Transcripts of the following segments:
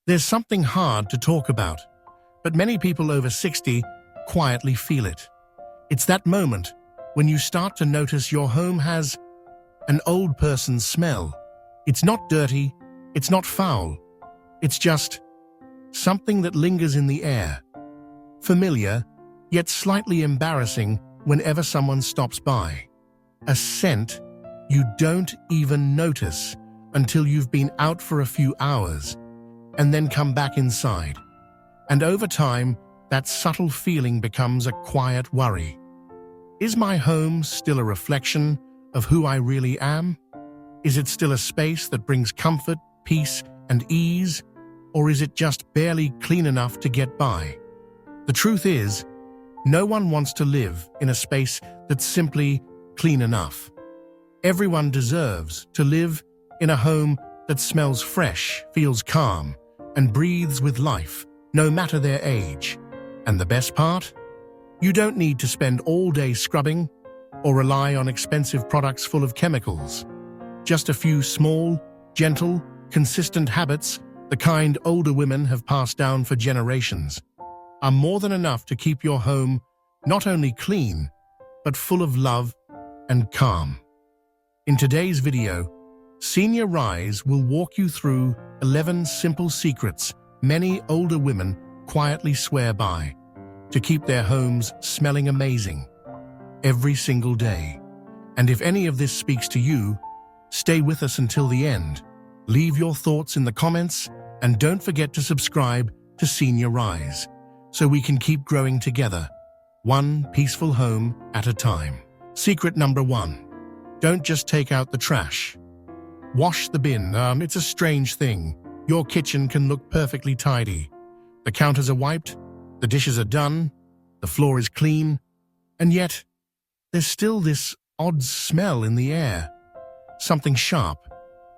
There's something hard to talk about, but many people over 60 quietly feel it. It's that moment when you start to notice your home has an old person's smell. It's not dirty, it's not foul, it's just something that lingers in the air. Familiar, yet slightly embarrassing whenever someone stops by. A scent you don't even notice until you've been out for a few hours and then come back inside. And over time, that subtle feeling becomes a quiet worry. Is my home still a reflection of who I really am? Is it still a space that brings comfort, peace, and ease? Or is it just barely clean enough to get by? The truth is, no one wants to live in a space that's simply clean enough. Everyone deserves to live in a home that smells fresh, feels calm, and breathes with life, no matter their age. And the best part? You don't need to spend all day scrubbing or rely on expensive products full of chemicals. Just a few small, gentle, consistent habits, the kind older women have passed down for generations, are more than enough to keep your home not only clean, but full of love and calm. In today's video, Senior Rise will walk you through 11 simple secrets many older women quietly swear by to keep their homes smelling amazing every single day. And if any of this speaks to you, stay with us until the end. Leave your thoughts in the comments and don't forget to subscribe to Senior Rise so we can keep growing together, one peaceful home at a time. Secret number 1. Don't just take out the trash. Wash the bin. It's a strange thing. Your kitchen can look perfectly tidy. The counters are wiped, the dishes are done, the floor is clean, and yet there's still this odd smell in the air. Something sharp,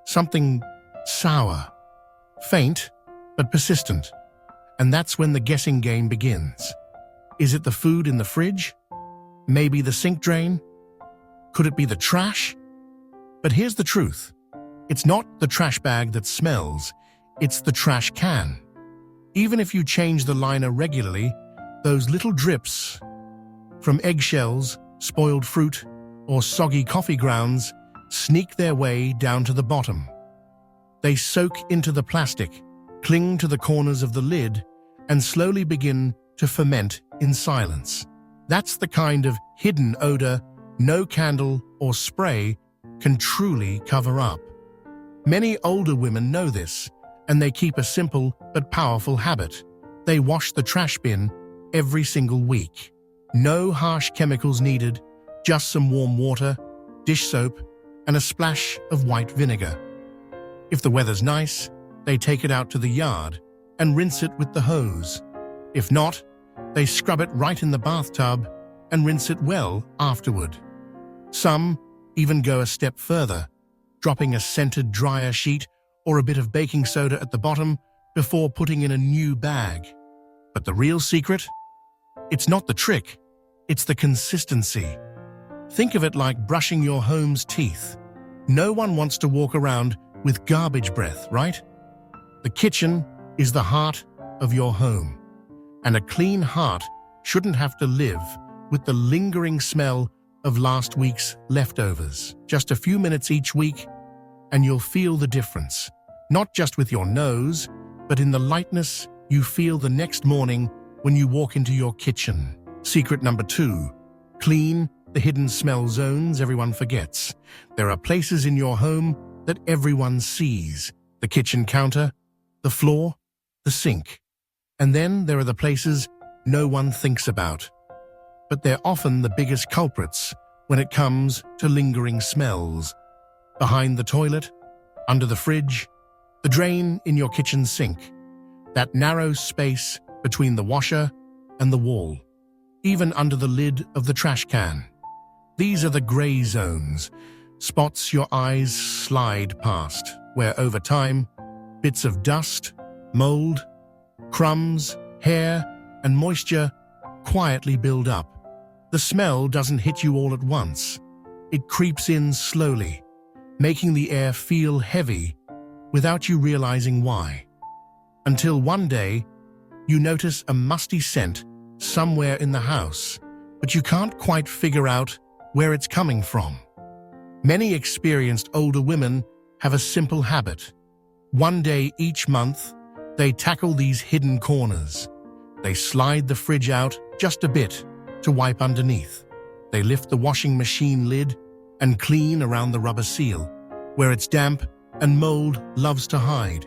something sour, faint but persistent. And that's when the guessing game begins. Is it the food in the fridge? Maybe the sink drain? Could it be the trash? But here's the truth. It's not the trash bag that smells, it's the trash can. Even if you change the liner regularly, those little drips from eggshells, spoiled fruit, or soggy coffee grounds sneak their way down to the bottom. They soak into the plastic, cling to the corners of the lid, and slowly begin to ferment in silence. That's the kind of hidden odor no candle or spray can truly cover up. Many older women know this, and they keep a simple but powerful habit. They wash the trash bin every single week. No harsh chemicals needed, just some warm water, dish soap, and a splash of white vinegar. If the weather's nice, they take it out to the yard and rinse it with the hose. If not, they scrub it right in the bathtub and rinse it well afterward. Some even go a step further, dropping a scented dryer sheet or a bit of baking soda at the bottom before putting in a new bag. But the real secret? It's not the trick, it's the consistency. Think of it like brushing your home's teeth. No one wants to walk around with garbage breath, right? The kitchen is the heart of your home, and a clean heart shouldn't have to live with the lingering smell of last week's leftovers. Just a few minutes each week, and you'll feel the difference. Not just with your nose, but in the lightness you feel the next morning when you walk into your kitchen. Secret number 2. Clean the hidden smell zones everyone forgets. There are places in your home that everyone sees. The kitchen counter, the floor, the sink. And then there are the places no one thinks about. But they're often the biggest culprits when it comes to lingering smells. Behind the toilet, under the fridge, the drain in your kitchen sink, that narrow space between the washer and the wall, even under the lid of the trash can. These are the gray zones, spots your eyes slide past, where over time, bits of dust, mold, crumbs, hair, and moisture quietly build up. The smell doesn't hit you all at once. It creeps in slowly, making the air feel heavy without you realizing why. Until one day, you notice a musty scent somewhere in the house, but you can't quite figure out where it's coming from. Many experienced older women have a simple habit. One day each month, they tackle these hidden corners. They slide the fridge out just a bit to wipe underneath. They lift the washing machine lid and clean around the rubber seal, where it's damp and mold loves to hide.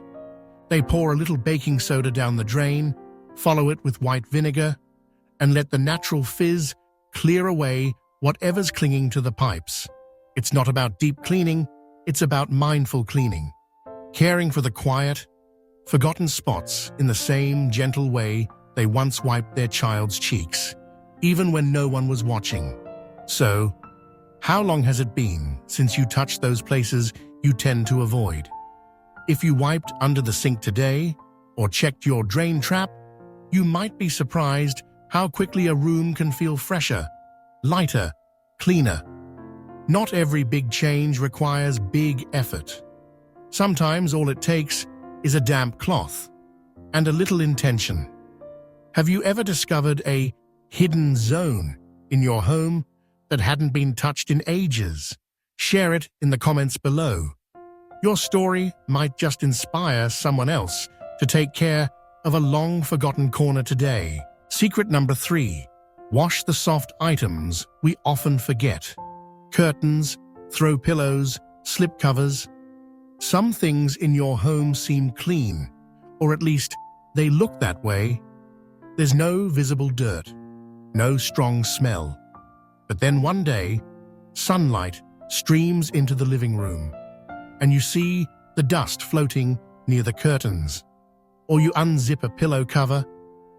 They pour a little baking soda down the drain, follow it with white vinegar, and let the natural fizz clear away whatever's clinging to the pipes. It's not about deep cleaning, it's about mindful cleaning, caring for the quiet, forgotten spots in the same gentle way they once wiped their child's cheeks, even when no one was watching. So, how long has it been since you touched those places you tend to avoid? If you wiped under the sink today or checked your drain trap, you might be surprised how quickly a room can feel fresher, lighter, cleaner. Not every big change requires big effort. Sometimes all it takes is a damp cloth and a little intention. Have you ever discovered a hidden zone in your home that hadn't been touched in ages? Share it in the comments below. Your story might just inspire someone else to take care of a long-forgotten corner today. Secret number 3. Wash the soft items we often forget. Curtains, throw pillows, slip covers. Some things in your home seem clean, or at least they look that way. There's no visible dirt, no strong smell. But then one day, sunlight streams into the living room, and you see the dust floating near the curtains. Or you unzip a pillow cover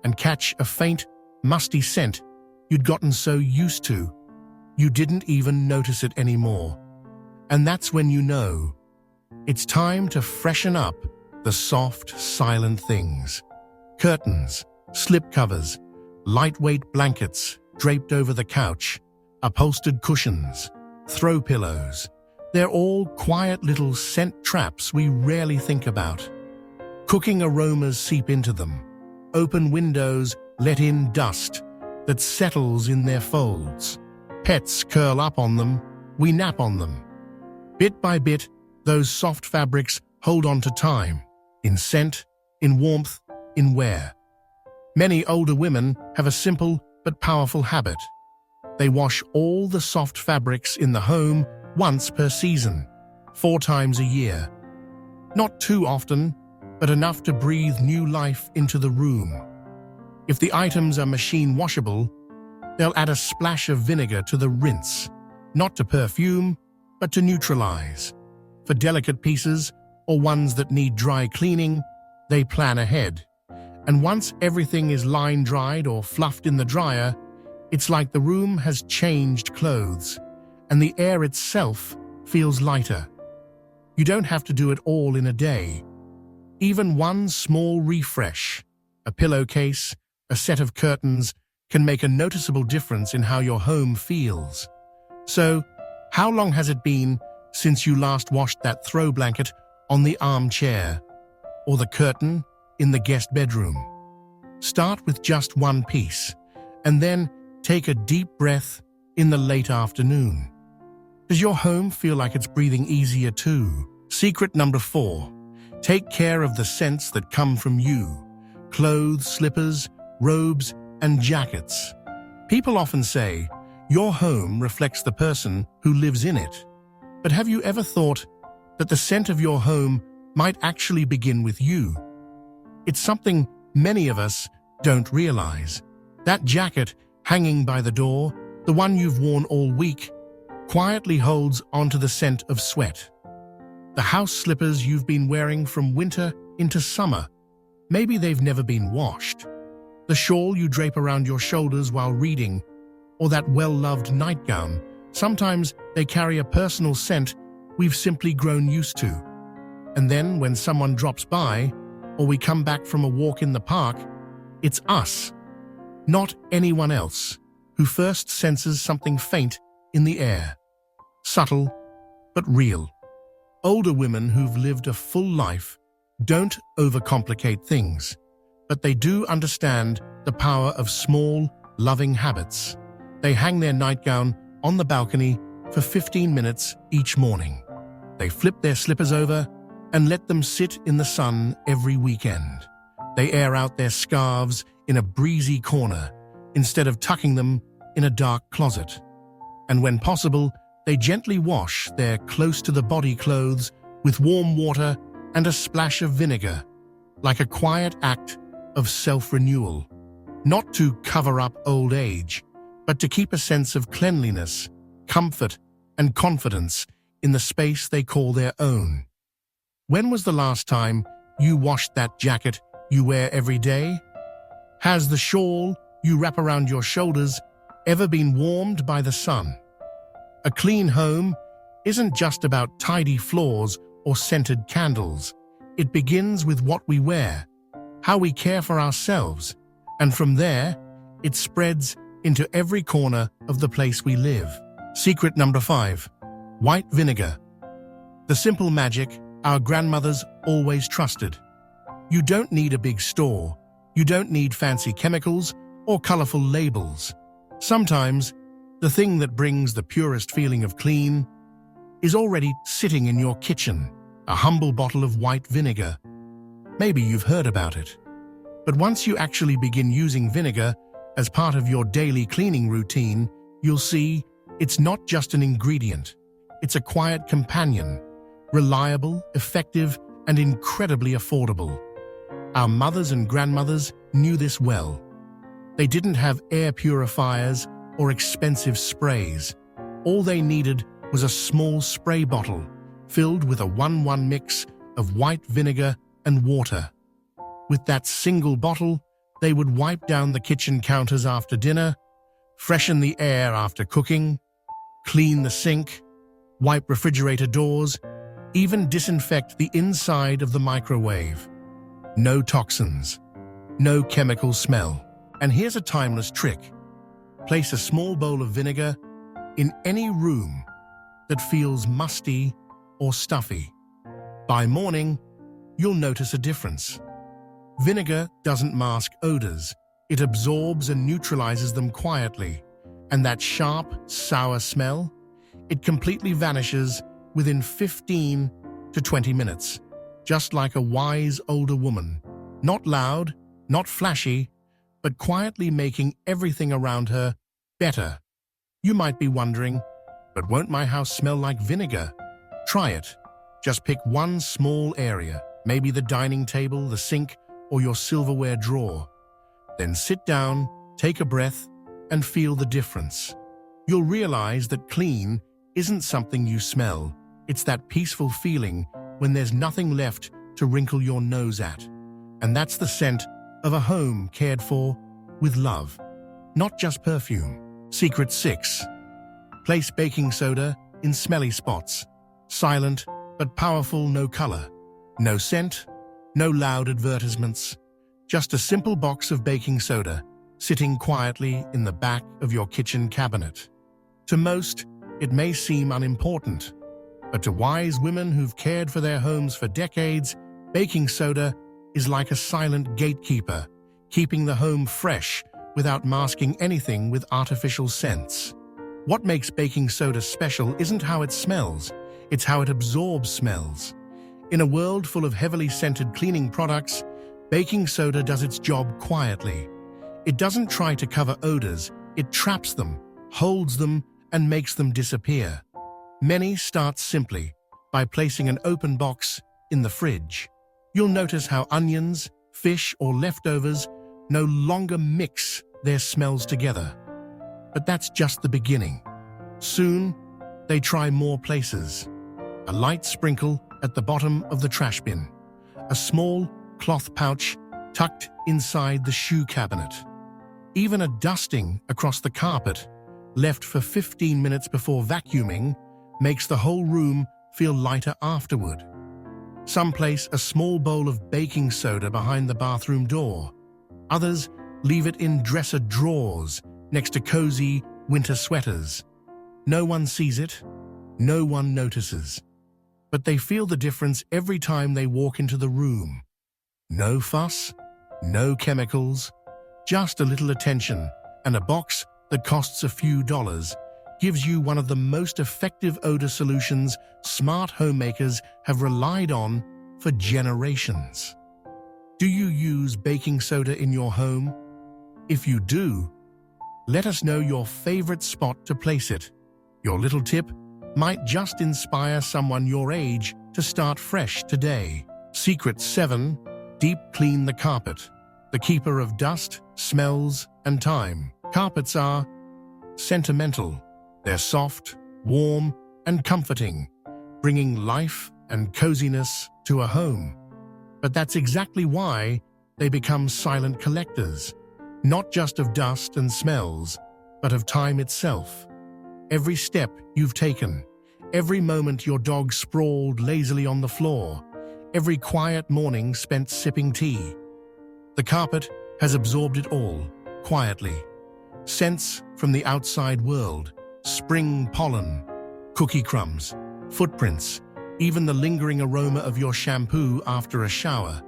and catch a faint, musty scent you'd gotten so used to, you didn't even notice it anymore. And that's when you know it's time to freshen up the soft, silent things. Curtains, slip covers, lightweight blankets draped over the couch, upholstered cushions, throw pillows. They're all quiet little scent traps we rarely think about. Cooking aromas seep into them. Open windows let in dust that settles in their folds. Pets curl up on them, we nap on them. Bit by bit, those soft fabrics hold on to time, in scent, in warmth, in wear. Many older women have a simple but powerful habit. They wash all the soft fabrics in the home once per season, 4 times a year. Not too often, but enough to breathe new life into the room. If the items are machine washable, they'll add a splash of vinegar to the rinse, not to perfume, but to neutralize. For delicate pieces or ones that need dry cleaning, they plan ahead. And once everything is line-dried or fluffed in the dryer, it's like the room has changed clothes, and the air itself feels lighter. You don't have to do it all in a day. Even one small refresh, a pillowcase, a set of curtains, can make a noticeable difference in how your home feels. So, how long has it been since you last washed that throw blanket on the armchair, or the curtain in the guest bedroom? Start with just one piece, and then take a deep breath in the late afternoon. Does your home feel like it's breathing easier too? Secret number 4. Take care of the scents that come from you. Clothes, slippers, robes, and jackets. People often say, your home reflects the person who lives in it. But have you ever thought that the scent of your home might actually begin with you? It's something many of us don't realize. That jacket hanging by the door, the one you've worn all week, quietly holds onto the scent of sweat. The house slippers you've been wearing from winter into summer, maybe they've never been washed. The shawl you drape around your shoulders while reading, or that well-loved nightgown, sometimes they carry a personal scent we've simply grown used to. And then when someone drops by, or we come back from a walk in the park, it's us, not anyone else, who first senses something faint in the air. Subtle, but real. Older women who've lived a full life don't overcomplicate things, but they do understand the power of small, loving habits. They hang their nightgown on the balcony for 15 minutes each morning. They flip their slippers over and let them sit in the sun every weekend. They air out their scarves in a breezy corner instead of tucking them in a dark closet. And when possible, they gently wash their close-to-the-body clothes with warm water and a splash of vinegar, like a quiet act of self-renewal, not to cover up old age, but to keep a sense of cleanliness, comfort, and confidence in the space they call their own. When was the last time you washed that jacket you wear every day? Has the shawl you wrap around your shoulders ever been warmed by the sun? A clean home isn't just about tidy floors or scented candles. It begins with what we wear, how we care for ourselves, and from there, it spreads into every corner of the place we live. Secret number 5. White vinegar. The simple magic our grandmothers always trusted. You don't need a big store. You don't need fancy chemicals or colorful labels. Sometimes, the thing that brings the purest feeling of clean is already sitting in your kitchen, a humble bottle of white vinegar. Maybe you've heard about it. But once you actually begin using vinegar as part of your daily cleaning routine, you'll see it's not just an ingredient. It's a quiet companion, reliable, effective, and incredibly affordable. Our mothers and grandmothers knew this well. They didn't have air purifiers or expensive sprays. All they needed was a small spray bottle filled with a 1:1 mix of white vinegar and water. With that single bottle, they would wipe down the kitchen counters after dinner, freshen the air after cooking, clean the sink, wipe refrigerator doors, even disinfect the inside of the microwave. No toxins, no chemical smell. And here's a timeless trick. Place a small bowl of vinegar in any room that feels musty or stuffy. By morning, you'll notice a difference. Vinegar doesn't mask odors. It absorbs and neutralizes them quietly. And that sharp, sour smell, it completely vanishes within 15 to 20 minutes. Just like a wise older woman. Not loud, not flashy, but quietly making everything around her better. You might be wondering, but won't my house smell like vinegar? Try it. Just pick one small area, maybe the dining table, the sink, or your silverware drawer. Then sit down, take a breath, and feel the difference. You'll realize that clean isn't something you smell. It's that peaceful feeling when there's nothing left to wrinkle your nose at. And that's the scent of a home cared for with love, not just perfume. Secret 6. Place baking soda in smelly spots. Silent but powerful, no color, no scent, no loud advertisements. Just a simple box of baking soda sitting quietly in the back of your kitchen cabinet. To most, it may seem unimportant, but to wise women who've cared for their homes for decades, baking soda is like a silent gatekeeper, keeping the home fresh without masking anything with artificial scents. What makes baking soda special isn't how it smells, it's how it absorbs smells. In a world full of heavily scented cleaning products, baking soda does its job quietly. It doesn't try to cover odors, it traps them, holds them, and makes them disappear. Many start simply by placing an open box in the fridge. You'll notice how onions, fish, or leftovers no longer mix their smells together. But that's just the beginning. Soon, they try more places. A light sprinkle at the bottom of the trash bin. A small cloth pouch tucked inside the shoe cabinet. Even a dusting across the carpet, left for 15 minutes before vacuuming, makes the whole room feel lighter afterward. Some place a small bowl of baking soda behind the bathroom door. Others leave it in dresser drawers next to cozy winter sweaters. No one sees it. No one notices. but they feel the difference every time they walk into the room. No fuss, no chemicals, just a little attention, and a box that costs a few dollars gives you one of the most effective odor solutions smart homemakers have relied on for generations. Do you use baking soda in your home? If you do, let us know your favorite spot to place it. Your little tip might just inspire someone your age to start fresh today. Secret 7. Deep clean the carpet, the keeper of dust, smells, and time. Carpets are sentimental. They're soft, warm, and comforting, bringing life and coziness to a home. But that's exactly why they become silent collectors, not just of dust and smells, but of time itself. Every step you've taken, every moment your dog sprawled lazily on the floor, every quiet morning spent sipping tea. The carpet has absorbed it all, quietly. Scents from the outside world, spring pollen, cookie crumbs, footprints, even the lingering aroma of your shampoo after a shower.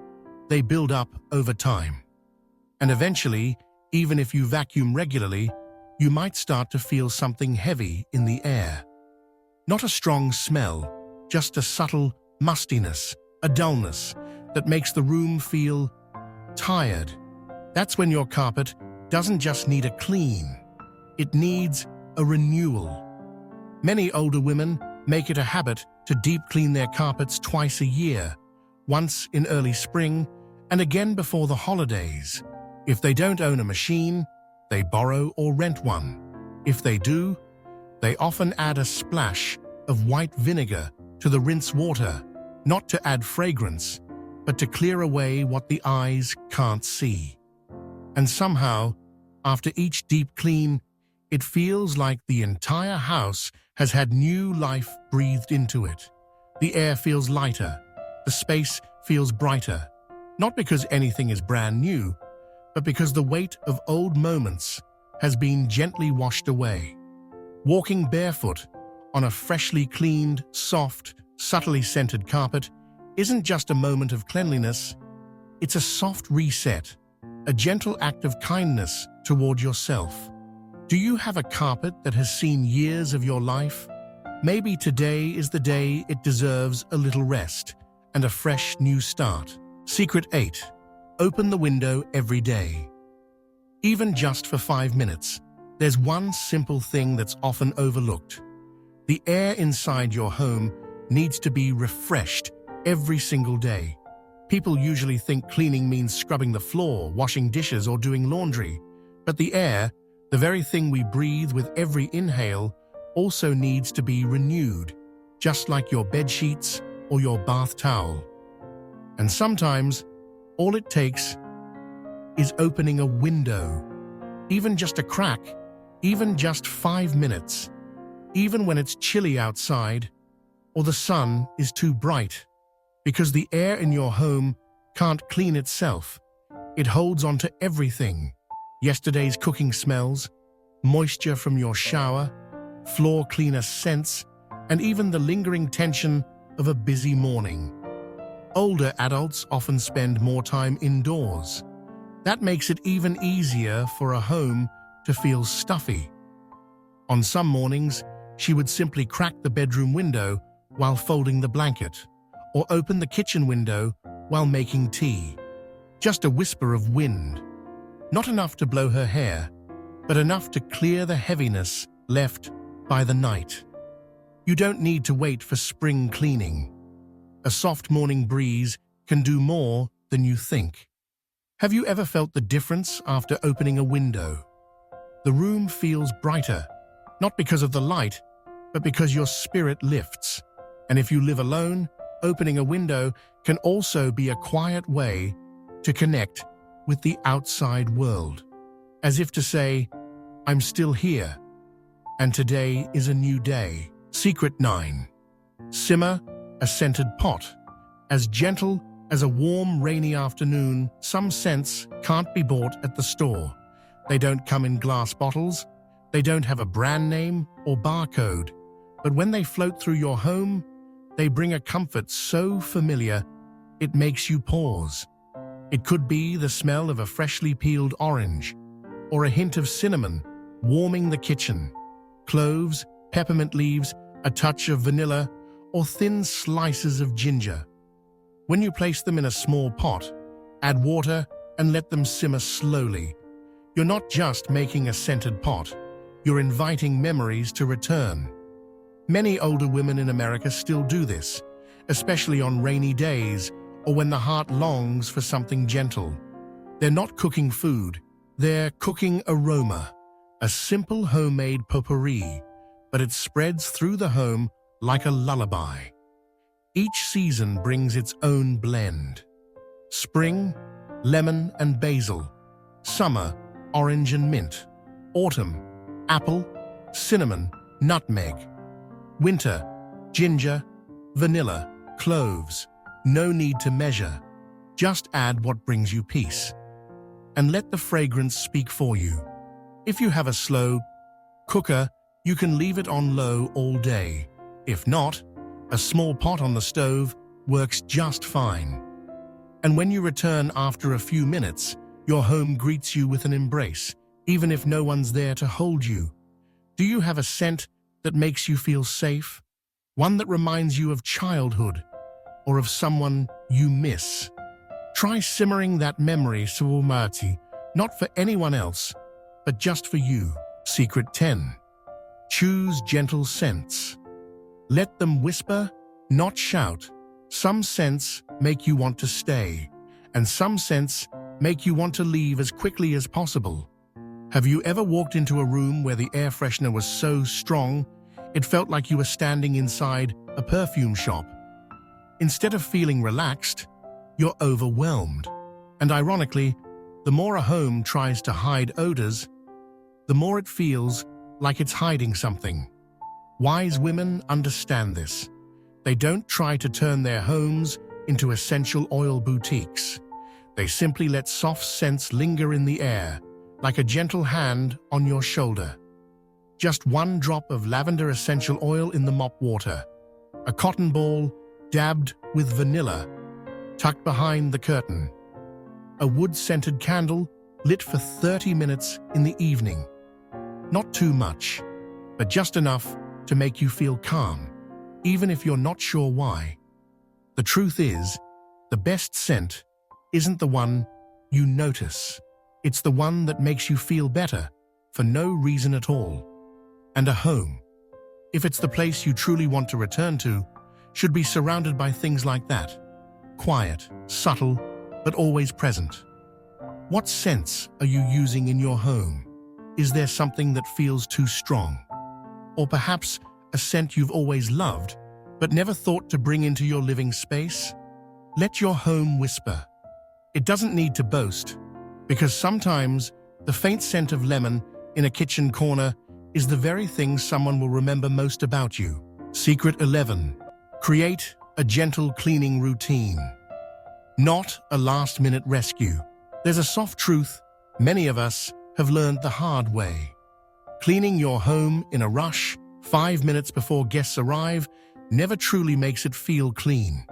They build up over time. And eventually, even if you vacuum regularly, you might start to feel something heavy in the air. Not a strong smell, just a subtle mustiness, a dullness that makes the room feel tired. That's when your carpet doesn't just need a clean, it needs a renewal. Many older women make it a habit to deep clean their carpets twice a year, once in early spring and again before the holidays. If they don't own a machine, they borrow or rent one. If they do, they often add a splash of white vinegar to the rinse water, not to add fragrance, but to clear away what the eyes can't see. And somehow, after each deep clean, it feels like the entire house has had new life breathed into it. The air feels lighter, the space feels brighter, not because anything is brand new, but because the weight of old moments has been gently washed away. Walking barefoot on a freshly cleaned, soft, subtly scented carpet isn't just a moment of cleanliness, it's a soft reset, a gentle act of kindness toward yourself. Do you have a carpet that has seen years of your life? Maybe today is the day it deserves a little rest and a fresh new start. Secret 8. Open the window every day. Even just for 5 minutes, there's one simple thing that's often overlooked. The air inside your home needs to be refreshed every single day. People usually think cleaning means scrubbing the floor, washing dishes, or doing laundry. But the air, the very thing we breathe with every inhale, also needs to be renewed, just like your bed sheets or your bath towel. And sometimes, all it takes is opening a window, even just a crack, even just 5 minutes, even when it's chilly outside or the sun is too bright, because the air in your home can't clean itself. It holds onto everything. Yesterday's cooking smells, moisture from your shower, floor cleaner scents, and even the lingering tension of a busy morning. Older adults often spend more time indoors. That makes it even easier for a home to feel stuffy. On some mornings, she would simply crack the bedroom window while folding the blanket, or open the kitchen window while making tea. Just a whisper of wind. Not enough to blow her hair, but enough to clear the heaviness left by the night. You don't need to wait for spring cleaning. A soft morning breeze can do more than you think. Have you ever felt the difference after opening a window? The room feels brighter, not because of the light, but because your spirit lifts. And if you live alone, opening a window can also be a quiet way to connect with the outside world, as if to say, I'm still here, and today is a new day. Secret 9. Simmer a scented pot. As gentle as a warm, rainy afternoon, some scents can't be bought at the store. They don't come in glass bottles, they don't have a brand name or barcode, but when they float through your home, They bring a comfort so familiar, it makes you pause. It could be the smell of a freshly peeled orange, or a hint of cinnamon warming the kitchen, cloves, peppermint leaves, a touch of vanilla, or thin slices of ginger. When you place them in a small pot, add water and let them simmer slowly. You're not just making a scented pot, you're inviting memories to return. Many older women in America still do this, especially on rainy days or when the heart longs for something gentle. They're not cooking food, they're cooking aroma, a simple homemade potpourri, but it spreads through the home like a lullaby. Each season brings its own blend. Spring, lemon and basil. Summer, orange and mint. Autumn, apple, cinnamon, nutmeg. Winter, ginger, vanilla, cloves. No need to measure. Just add what brings you peace. And let the fragrance speak for you. If you have a slow cooker, you can leave it on low all day. If not, a small pot on the stove works just fine. And when you return after a few minutes, your home greets you with an embrace, even if no one's there to hold you. Do you have a scent that makes you feel safe? One that reminds you of childhood or of someone you miss? Try simmering that memory suumati, not for anyone else, but just for you. Secret 10. Choose gentle scents. Let them whisper, not shout. Some scents make you want to stay, and some scents make you want to leave as quickly as possible. Have you ever walked into a room where the air freshener was so strong, it felt like you were standing inside a perfume shop? Instead of feeling relaxed, you're overwhelmed. And ironically, the more a home tries to hide odors, the more it feels like it's hiding something. Wise women understand this. They don't try to turn their homes into essential oil boutiques. They simply let soft scents linger in the air, like a gentle hand on your shoulder. Just one drop of lavender essential oil in the mop water, a cotton ball dabbed with vanilla, tucked behind the curtain, a wood-scented candle lit for 30 minutes in the evening. Not too much, but just enough to make you feel calm, even if you're not sure why. The truth is, the best scent isn't the one you notice. It's the one that makes you feel better for no reason at all. And a home, if it's the place you truly want to return to, should be surrounded by things like that. Quiet, subtle, but always present. What scents are you using in your home? Is there something that feels too strong? Or perhaps a scent you've always loved, but never thought to bring into your living space? Let your home whisper. It doesn't need to boast, because sometimes the faint scent of lemon in a kitchen corner is the very thing someone will remember most about you. Secret 11. Create a gentle cleaning routine. Not a last-minute rescue. There's a soft truth many of us have learned the hard way. Cleaning your home in a rush, 5 minutes before guests arrive, never truly makes it feel clean.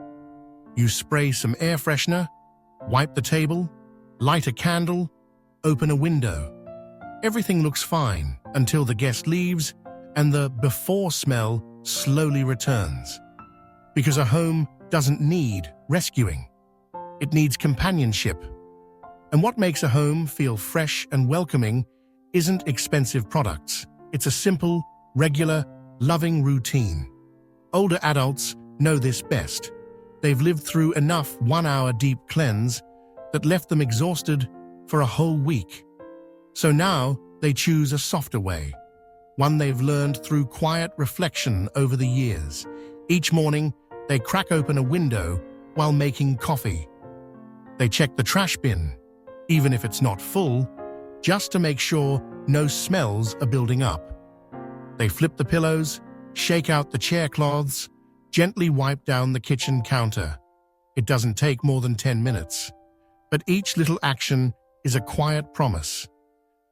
You spray some air freshener, wipe the table, light a candle, open a window. Everything looks fine until the guest leaves and the before smell slowly returns. Because a home doesn't need rescuing. It needs companionship. And what makes a home feel fresh and welcoming isn't expensive products. It's a simple, regular, loving routine. Older adults know this best. They've lived through enough 1-hour deep cleanse that left them exhausted for a whole week. So now they choose a softer way, one they've learned through quiet reflection over the years. Each morning, they crack open a window while making coffee. They check the trash bin, even if it's not full, just to make sure no smells are building up. They flip the pillows, shake out the chair cloths, gently wipe down the kitchen counter. It doesn't take more than 10 minutes, but each little action is a quiet promise.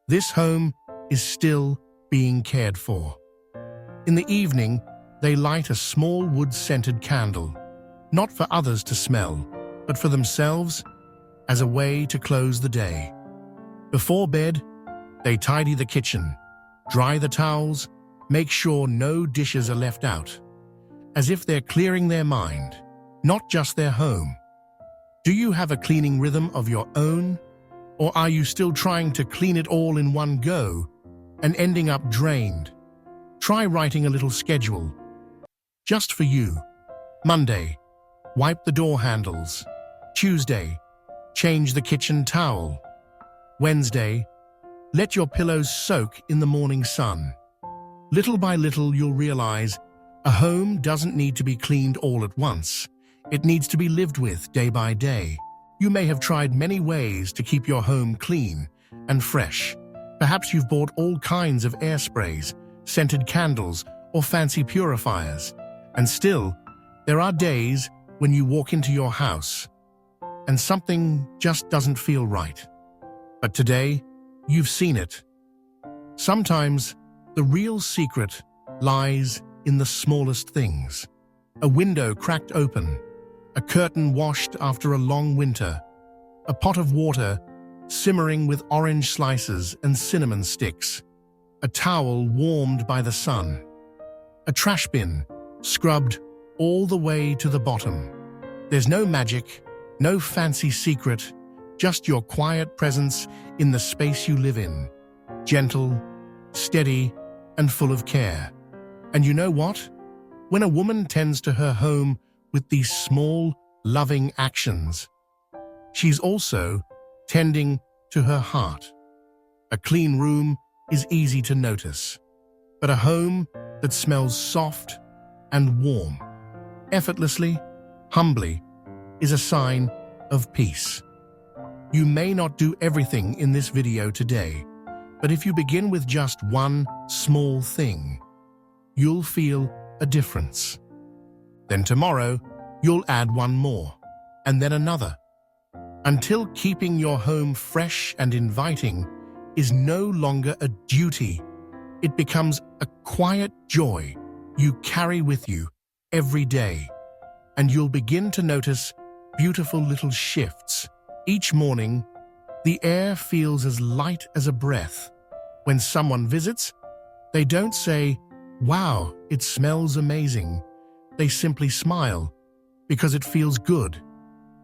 This home is still being cared for. In the evening, they light a small wood-scented candle, not for others to smell, but for themselves as a way to close the day. Before bed, they tidy the kitchen, dry the towels, make sure no dishes are left out, as if they're clearing their mind, not just their home. Do you have a cleaning rhythm of your own, or are you still trying to clean it all in one go and ending up drained? Try writing a little schedule, just for you. Monday, wipe the door handles. Tuesday, change the kitchen towel. Wednesday, let your pillows soak in the morning sun. Little by little, you'll realize a home doesn't need to be cleaned all at once. It needs to be lived with day by day. You may have tried many ways to keep your home clean and fresh. Perhaps you've bought all kinds of air sprays, scented candles, or fancy purifiers. And still, there are days when you walk into your house and something just doesn't feel right. But today, you've seen it. Sometimes, the real secret lies in the smallest things. A window cracked open, a curtain washed after a long winter, a pot of water simmering with orange slices and cinnamon sticks, a towel warmed by the sun, a trash bin scrubbed all the way to the bottom. There's no magic, no fancy secret, just your quiet presence in the space you live in. Gentle, steady, and full of care. And you know what? When a woman tends to her home with these small, loving actions, she's also tending to her heart. A clean room is easy to notice, but a home that smells soft and warm, effortlessly, humbly, is a sign of peace. You may not do everything in this video today, but if you begin with just one small thing, you'll feel a difference. Then tomorrow, you'll add one more, and then another, until keeping your home fresh and inviting is no longer a duty. It becomes a quiet joy you carry with you every day, and you'll begin to notice beautiful little shifts. Each morning, the air feels as light as a breath. When someone visits, they don't say, "Wow, it smells amazing." They simply smile because it feels good.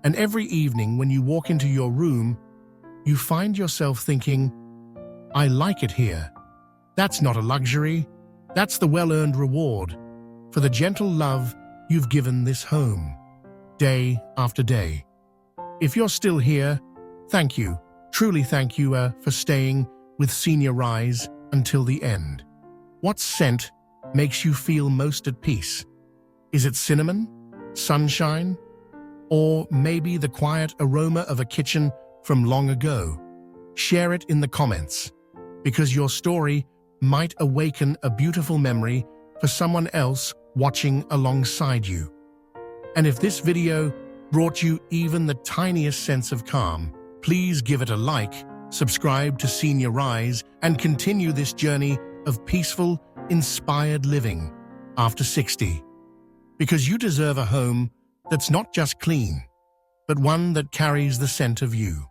And every evening when you walk into your room, you find yourself thinking, "I like it here." That's not a luxury. That's the well-earned reward for the gentle love you've given this home, day after day. If you're still here, thank you, truly thank you for staying with Senior Rise until the end. What scent makes you feel most at peace? Is it cinnamon, sunshine, or maybe the quiet aroma of a kitchen from long ago? Share it in the comments, because your story might awaken a beautiful memory for someone else watching alongside you. And if this video brought you even the tiniest sense of calm, please give it a like, subscribe to Senior Rise, and continue this journey of peaceful, inspired living after 60. Because you deserve a home that's not just clean, but one that carries the scent of you.